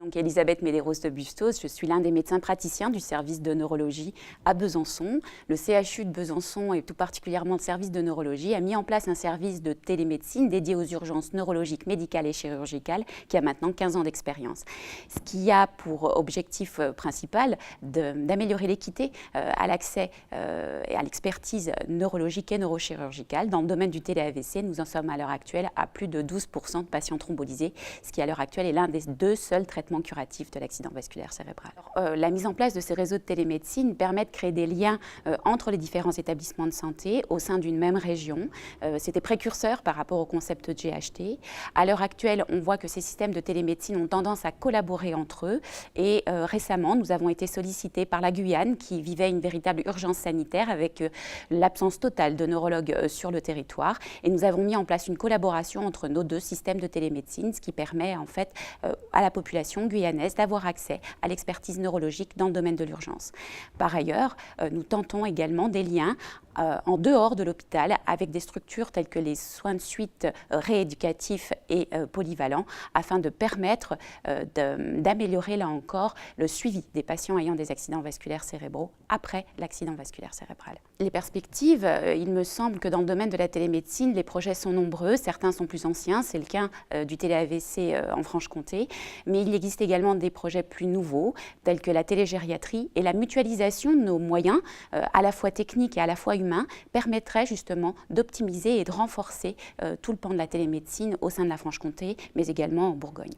Donc Elisabeth Medeiros de Bustos, je suis l'un des médecins praticiens du service de neurologie à Besançon. Le CHU de Besançon et tout particulièrement le service de neurologie a mis en place un service de télémédecine dédié aux urgences neurologiques, médicales et chirurgicales qui a maintenant 15 ans d'expérience. Ce qui a pour objectif principal d'améliorer l'équité à l'accès et à l'expertise neurologique et neurochirurgicale. Dans le domaine du télé-AVC, nous en sommes à l'heure actuelle à plus de 12% de patients thrombolisés, ce qui à l'heure actuelle est l'un des 2 seuls traitements curatifs de l'accident vasculaire cérébral. La mise en place de ces réseaux de télémédecine permet de créer des liens entre les différents établissements de santé au sein d'une même région. C'était précurseur par rapport au concept de GHT. À l'heure actuelle, on voit que ces systèmes de télémédecine ont tendance à collaborer entre eux et récemment, nous avons été sollicités par la Guyane qui vivait une véritable urgence sanitaire avec l'absence totale de neurologues sur le territoire et nous avons mis en place une collaboration entre nos 2 systèmes de télémédecine, ce qui permet en fait à la population guyanaise d'avoir accès à l'expertise neurologique dans le domaine de l'urgence. Par ailleurs, nous tentons également des liens en dehors de l'hôpital avec des structures telles que les soins de suite rééducatifs et polyvalents afin de permettre d'améliorer là encore le suivi des patients ayant des accidents vasculaires cérébraux après l'accident vasculaire cérébral. Les perspectives, il me semble que dans le domaine de la télémédecine, les projets sont nombreux, certains sont plus anciens, c'est le cas du télé-AVC en Franche-Comté, mais il existe également des projets plus nouveaux tels que la télégériatrie et la mutualisation de nos moyens à la fois techniques et à la fois humains permettrait justement d'optimiser et de renforcer tout le pan de la télémédecine au sein de la Franche-Comté, mais également en Bourgogne.